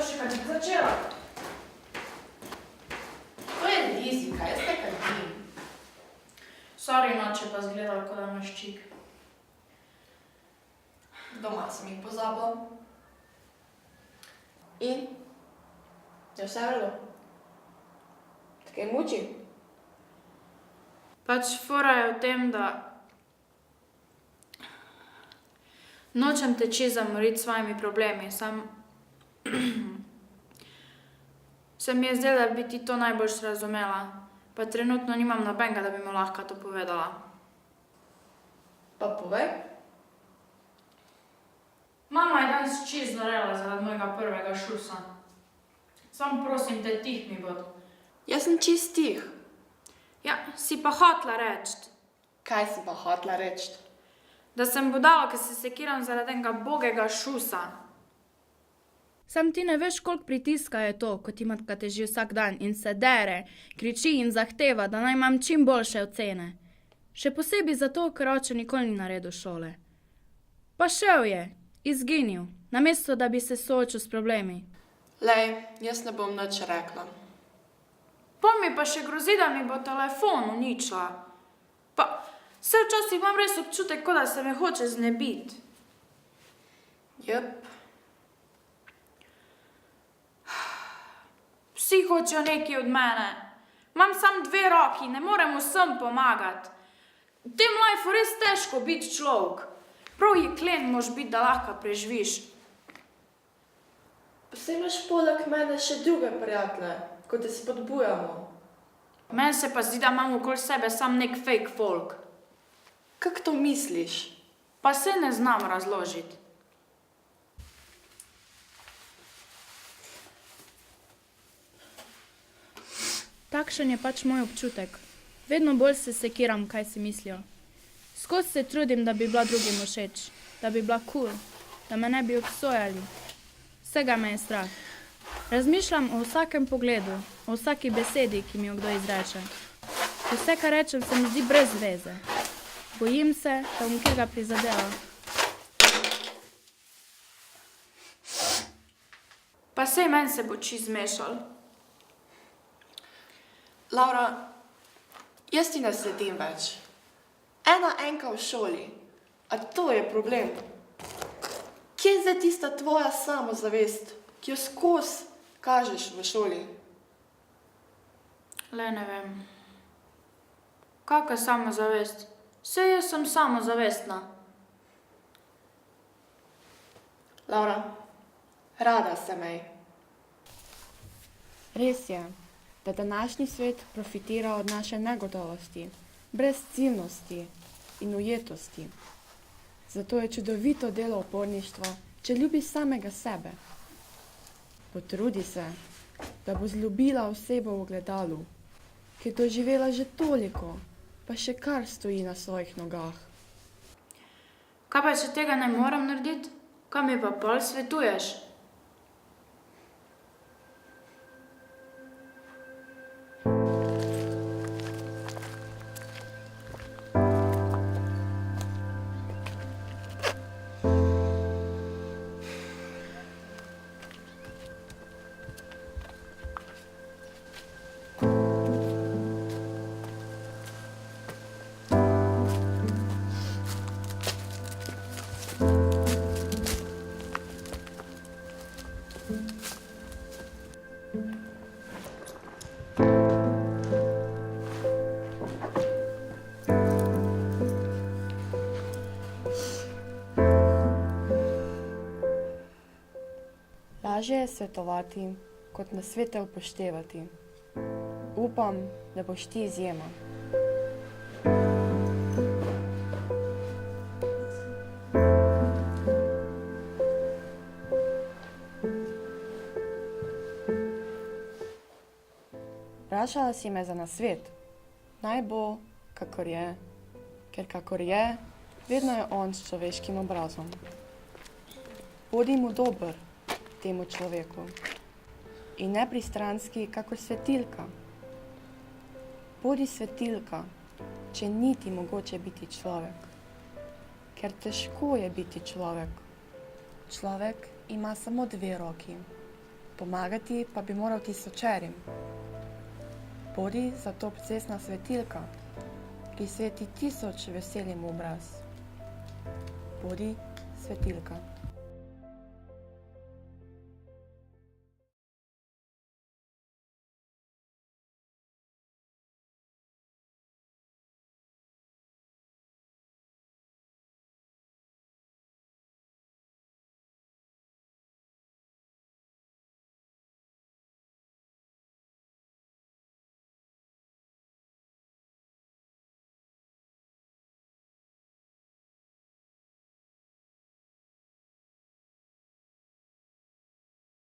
še kaj začela. To je Lizi, kaj jaz te kadim? Sorry, noče pa zgledala, kot da imaš čik. Doma sem jih pozabila. In? Je vse v redu? Te kaj muči? Pač fora je v tem, da nočem te čisto zamoriti s svojimi problemi, se mi je zdelo, da bi ti to najboljš razumela, pa trenutno nimam nobenega, da bi mu lahko to povedala. Pa povej. Mama je danes čisto znorela zaradi mojega prvega šusa. Sam prosim te, tih mi bod. Jaz sem čist tih. Ja, si pa hotla reči, Kaj si pa hotla reči? da sem budala, ker se sekiram zaradi enega bogega šusa. Sam ti ne veš, koliko pritiska je to, ko ti matka teži vsak dan in se dere, kriči in zahteva, da naj imam čim boljše ocene. Še posebej zato, ker oče nikoli ni naredil šole. Pa šel je, izginil, namesto da bi se soočil s problemi. Lej, jaz ne bom nič rekla. Pol mi pa še grozi, da mi bo telefon uničila. Pa vse včasih imam res občutek, kot da se me hoče znebiti. Jep. Vsi hočejo nekaj od mene. Imam samo 2 roki, ne morem vsem pomagati. V tem lifeu res težko biti človek. Prav jeklen moš biti, da lahko preživiš. Pa se imaš poleg mene še druge prijatelje, ko te spodbujamo. Meni se pa zdi, da imam okoli sebe sam nek fake folk. Kako to misliš? Pa se ne znam razložiti. Takšen je pač moj občutek. Vedno bolj se sekiram, kaj si mislijo. Skozi se trudim, da bi bila drugim všeč, da bi bila cool, da me ne bi obsojali. Vsega me je strah. Razmišljam o vsakem pogledu, o vsaki besedi, ki mi jo kdo izreče. Vse, kar rečem, se mi zdi brez veze. Bojim se, da bom kjerga prizadela. Pa sej meni se bo čisto zmešal. Laura, jaz ti ne sledim več. Ena enka v šoli. A to je problem. Kje je zdaj tista tvoja samozavest, ki jo skozi kažeš v šoli? Le ne vem. Kakva samozavest? Sej jaz sem samozavestna. Laura, rada se mej. Res je, da današnji svet profitira od naše negotovosti, brezciljnosti in ujetosti. Zato je čudovito delo uporništva, če ljubiš samega sebe. Potrudi se, da bo zljubila osebo v ogledalu, ki je doživela že toliko, pa še kar stoji na svojih nogah. Kaj pa, če tega ne morem narediti? Kaj mi pa pol svetuješ? Lažje je svetovati, kot nasvete upoštevati. Upam, da boš ti izjema. Vprašala si me za nasvet. Naj bo, kakor je, ker kakor je, vedno je on s človeškim obrazom. Bodi mu dober temu človeku in nepristranski, kakor svetilka. Bodi svetilka, če ni ti mogoče biti človek, ker težko je biti človek. Človek ima samo 2 roki. pomagati pa bi moral tisočerim. Bodi zato cestna svetilka, ki sveti tisoč veseljem v obraz. Bodi svetilka.